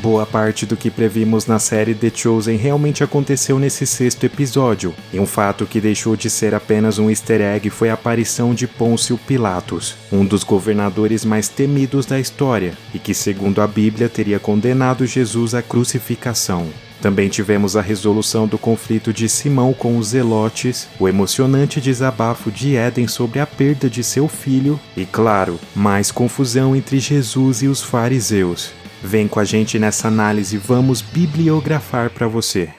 Boa parte do que previmos na série The Chosen realmente aconteceu nesse 6º episódio, e um fato que deixou de ser apenas um easter egg foi a aparição de Pôncio Pilatos, um dos governadores mais temidos da história, e que segundo a Bíblia teria condenado Jesus à crucificação. Também tivemos a resolução do conflito de Simão com os Zelotes, o emocionante desabafo de Éden sobre a perda de seu filho e, claro, mais confusão entre Jesus e os fariseus. Vem com a gente nessa análise, vamos bibliografar para você.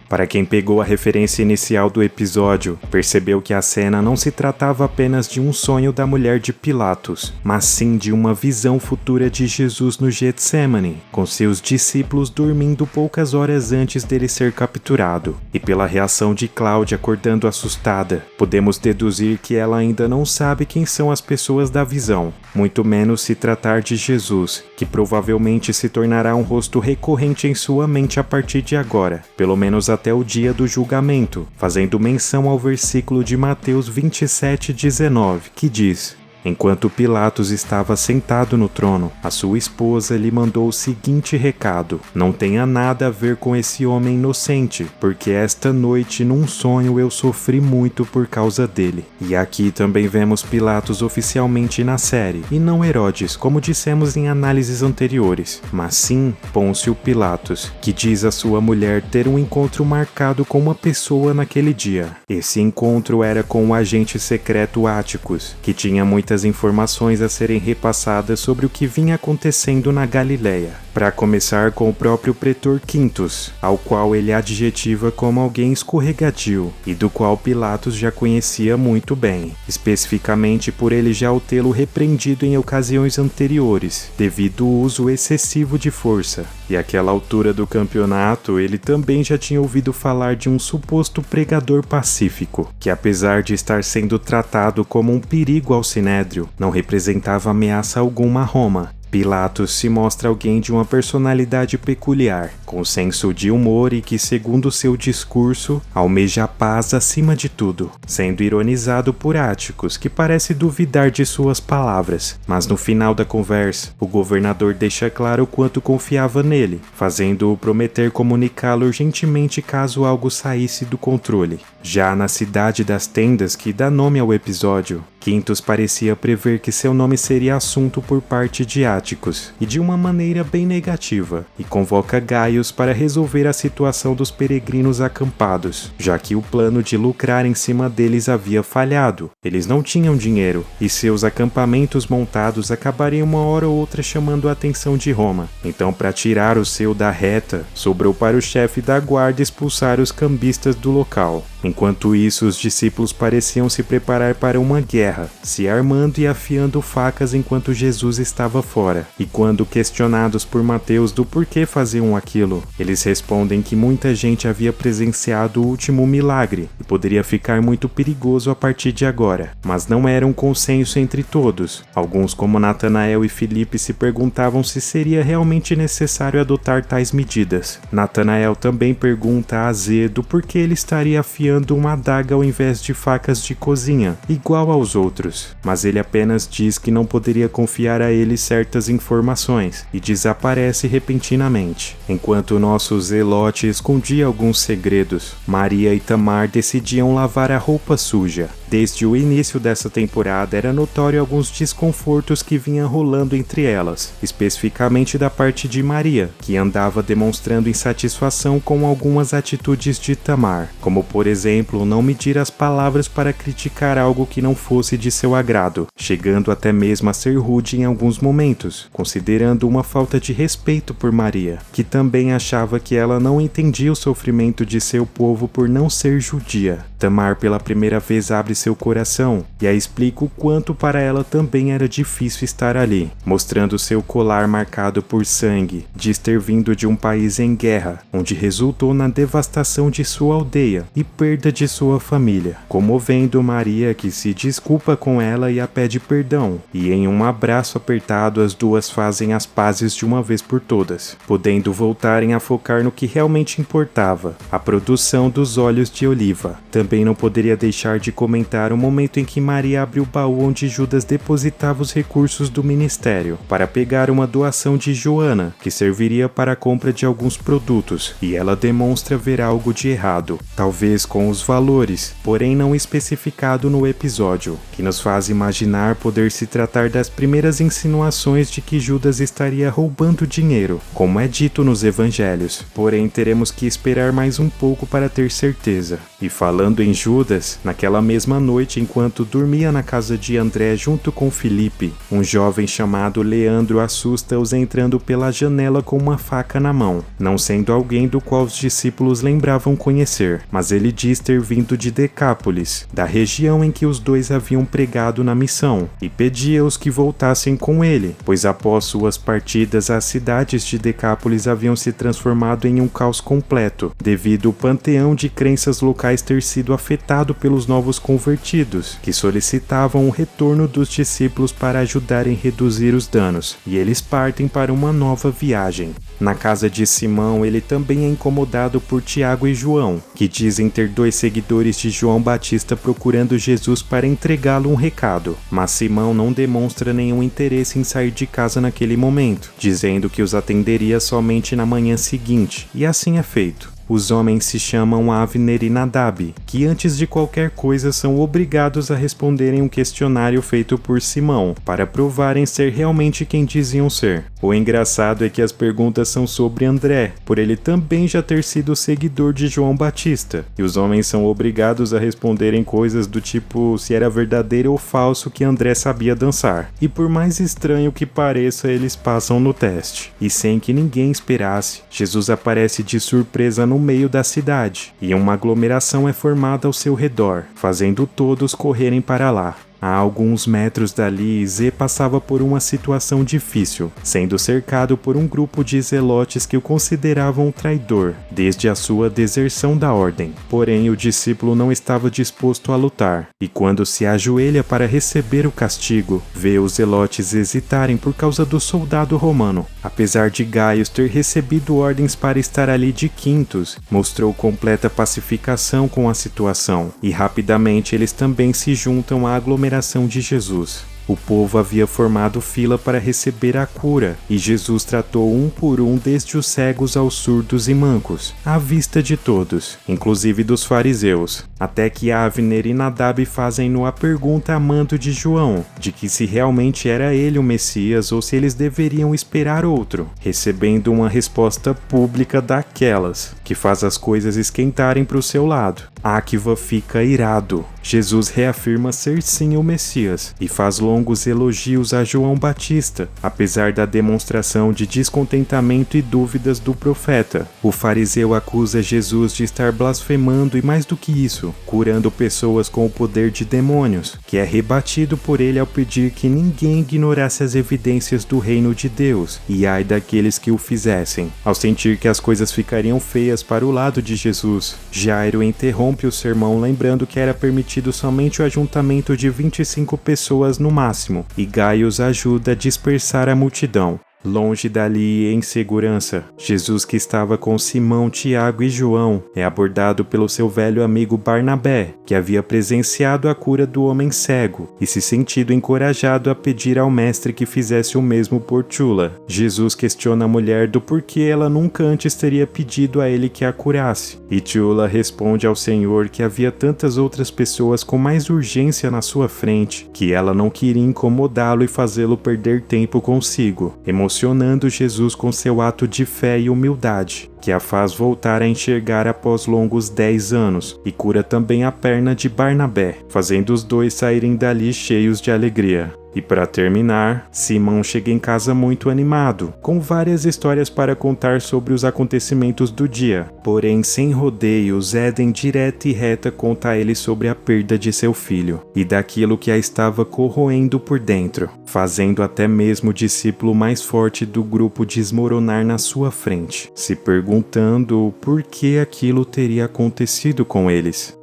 Para quem pegou a referência inicial do episódio, percebeu que a cena não se tratava apenas de um sonho da mulher de Pilatos, mas sim de uma visão futura de Jesus no Getsemane, com seus discípulos dormindo poucas horas antes dele ser capturado. E pela reação de Cláudia acordando assustada, podemos deduzir que ela ainda não sabe quem são as pessoas da visão, muito menos se tratar de Jesus, que provavelmente se tornará um rosto recorrente em sua mente a partir de agora, pelo menos até o dia do julgamento, fazendo menção ao versículo de Mateus 27:19, que diz: Enquanto Pilatos estava sentado no trono, a sua esposa lhe mandou o seguinte recado: Não tenha nada a ver com esse homem inocente, porque esta noite num sonho eu sofri muito por causa dele. E aqui também vemos Pilatos oficialmente na série, e não Herodes, como dissemos em análises anteriores, mas sim Pôncio Pilatos, que diz a sua mulher ter um encontro marcado com uma pessoa naquele dia. Esse encontro era com o agente secreto Áticos, que tinha muitas informações a serem repassadas sobre o que vinha acontecendo na Galileia. Para começar com o próprio pretor Quintus, ao qual ele adjetiva como alguém escorregadio, e do qual Pilatos já conhecia muito bem, especificamente por ele já o tê-lo repreendido em ocasiões anteriores, devido ao uso excessivo de força. E àquela altura do campeonato, ele também já tinha ouvido falar de um suposto pregador pacífico, que apesar de estar sendo tratado como um perigo ao Sinédrio, não representava ameaça alguma a Roma. Pilatos se mostra alguém de uma personalidade peculiar, com senso de humor e que, segundo seu discurso, almeja a paz acima de tudo, sendo ironizado por Áticos, que parece duvidar de suas palavras. Mas no final da conversa, o governador deixa claro o quanto confiava nele, fazendo-o prometer comunicá-lo urgentemente caso algo saísse do controle. Já na cidade das tendas, que dá nome ao episódio, Quintus parecia prever que seu nome seria assunto por parte de Áticos, e de uma maneira bem negativa, e convoca Gaius para resolver a situação dos peregrinos acampados, já que o plano de lucrar em cima deles havia falhado. Eles não tinham dinheiro, e seus acampamentos montados acabariam uma hora ou outra chamando a atenção de Roma. Então, para tirar o seu da reta, sobrou para o chefe da guarda expulsar os cambistas do local. Enquanto isso, os discípulos pareciam se preparar para uma guerra, se armando e afiando facas enquanto Jesus estava fora. E quando questionados por Mateus do porquê faziam aquilo, eles respondem que muita gente havia presenciado o último milagre e poderia ficar muito perigoso a partir de agora. Mas não era um consenso entre todos. Alguns, como Natanael e Filipe, se perguntavam se seria realmente necessário adotar tais medidas. Natanael também pergunta a Zê do porquê ele estaria afiando uma adaga ao invés de facas de cozinha, igual aos outros, mas ele apenas diz que não poderia confiar a ele certas informações e desaparece repentinamente. Enquanto o nosso Zelote escondia alguns segredos, Maria e Tamar decidiam lavar a roupa suja. Desde o início dessa temporada era notório alguns desconfortos que vinham rolando entre elas, especificamente da parte de Maria, que andava demonstrando insatisfação com algumas atitudes de Tamar, como por exemplo não medir as palavras para criticar algo que não fosse de seu agrado, chegando até mesmo a ser rude em alguns momentos, considerando uma falta de respeito por Maria, que também achava que ela não entendia o sofrimento de seu povo por não ser judia. Tamar pela primeira vez abre seu coração e a explica o quanto para ela também era difícil estar ali, mostrando seu colar marcado por sangue, diz ter vindo de um país em guerra, onde resultou na devastação de sua aldeia e perda de sua família, comovendo Maria, que se desculpa com ela e a pede perdão, e em um abraço apertado as duas fazem as pazes de uma vez por todas, podendo voltarem a focar no que realmente importava, a produção dos óleos de oliva. Também também não poderia deixar de comentar o momento em que Maria abre o baú onde Judas depositava os recursos do ministério para pegar uma doação de Joana, que serviria para a compra de alguns produtos, e ela demonstra ver algo de errado, talvez com os valores, porém não especificado no episódio, que nos faz imaginar poder se tratar das primeiras insinuações de que Judas estaria roubando dinheiro, como é dito nos evangelhos. Porém, teremos que esperar mais um pouco para ter certeza. E falando em Judas, naquela mesma noite, enquanto dormia na casa de André junto com Filipe, um jovem chamado Leandro assusta-os entrando pela janela com uma faca na mão, não sendo alguém do qual os discípulos lembravam conhecer, mas ele diz ter vindo de Decápolis, da região em que os dois haviam pregado na missão, e pedia-os que voltassem com ele, pois após suas partidas as cidades de Decápolis haviam se transformado em um caos completo, devido ao panteão de crenças locais ter sido afetado pelos novos convertidos, que solicitavam o retorno dos discípulos para ajudarem a reduzir os danos, e eles partem para uma nova viagem. Na casa de Simão, ele também é incomodado por Tiago e João, que dizem ter 2 seguidores de João Batista procurando Jesus para entregá-lo um recado, mas Simão não demonstra nenhum interesse em sair de casa naquele momento, dizendo que os atenderia somente na manhã seguinte, e assim é feito. Os homens se chamam Avner e Nadab, que antes de qualquer coisa são obrigados a responderem um questionário feito por Simão, para provarem ser realmente quem diziam ser. O engraçado é que as perguntas são sobre André, por ele também já ter sido seguidor de João Batista, e os homens são obrigados a responderem coisas do tipo se era verdadeiro ou falso que André sabia dançar. E por mais estranho que pareça, eles passam no teste. E sem que ninguém esperasse, Jesus aparece de surpresa no meio da cidade, e uma aglomeração é formada ao seu redor, fazendo todos correrem para lá. A alguns metros dali, Zé passava por uma situação difícil, sendo cercado por um grupo de zelotes que o consideravam um traidor, desde a sua deserção da ordem. Porém, o discípulo não estava disposto a lutar, e quando se ajoelha para receber o castigo, vê os zelotes hesitarem por causa do soldado romano. Apesar de Gaius ter recebido ordens para estar ali de quintos, mostrou completa pacificação com a situação, e rapidamente eles também se juntam à aglomeração de Jesus. O povo havia formado fila para receber a cura, e Jesus tratou um por um desde os cegos aos surdos e mancos, à vista de todos, inclusive dos fariseus, até que Avner e Nadab fazem-no a pergunta a mando de João, de que se realmente era ele o Messias ou se eles deveriam esperar outro, recebendo uma resposta pública daquelas, que faz as coisas esquentarem para o seu lado. Áquiva fica irado. Jesus reafirma ser sim o Messias e faz longos elogios a João Batista, apesar da demonstração de descontentamento e dúvidas do profeta. O fariseu acusa Jesus de estar blasfemando e, mais do que isso, curando pessoas com o poder de demônios, que é rebatido por ele ao pedir que ninguém ignorasse as evidências do reino de Deus, e ai daqueles que o fizessem. Ao sentir que as coisas ficariam feias para o lado de Jesus, Jairo interrompe o sermão lembrando que era permitido somente o ajuntamento de 25 pessoas no máximo, e Gaius ajuda a dispersar a multidão. Longe dali e em segurança, Jesus, que estava com Simão, Tiago e João, é abordado pelo seu velho amigo Barnabé, que havia presenciado a cura do homem cego e se sentido encorajado a pedir ao mestre que fizesse o mesmo por Tchula. Jesus questiona a mulher do porquê ela nunca antes teria pedido a ele que a curasse, e Tchula responde ao Senhor que havia tantas outras pessoas com mais urgência na sua frente, que ela não queria incomodá-lo e fazê-lo perder tempo consigo, emocionando Jesus com seu ato de fé e humildade, que a faz voltar a enxergar após longos 10 anos, e cura também a perna de Barnabé, fazendo os dois saírem dali cheios de alegria. E para terminar, Simão chega em casa muito animado, com várias histórias para contar sobre os acontecimentos do dia. Porém, sem rodeios, Éden direta e reta conta a ele sobre a perda de seu filho, e daquilo que a estava corroendo por dentro, fazendo até mesmo o discípulo mais forte do grupo desmoronar na sua frente, se perguntando por que aquilo teria acontecido com eles.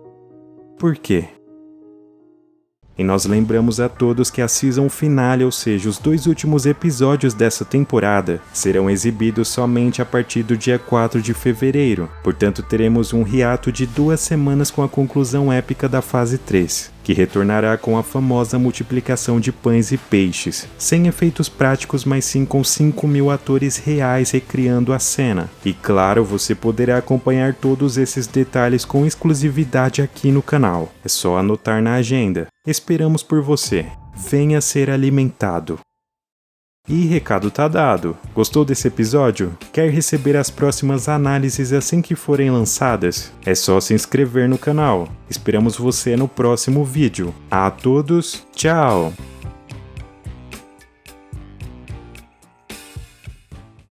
Por quê? E nós lembramos a todos que a season finale, ou seja, os 2 últimos episódios dessa temporada, serão exibidos somente a partir do dia 4 de fevereiro. Portanto, teremos um hiato de 2 semanas com a conclusão épica da fase 3, que retornará com a famosa multiplicação de pães e peixes, sem efeitos práticos, mas sim com 5.000 atores reais recriando a cena. E claro, você poderá acompanhar todos esses detalhes com exclusividade aqui no canal. É só anotar na agenda. Esperamos por você. Venha ser alimentado. E recado tá dado. Gostou desse episódio? Quer receber as próximas análises assim que forem lançadas? É só se inscrever no canal. Esperamos você no próximo vídeo. A todos, tchau!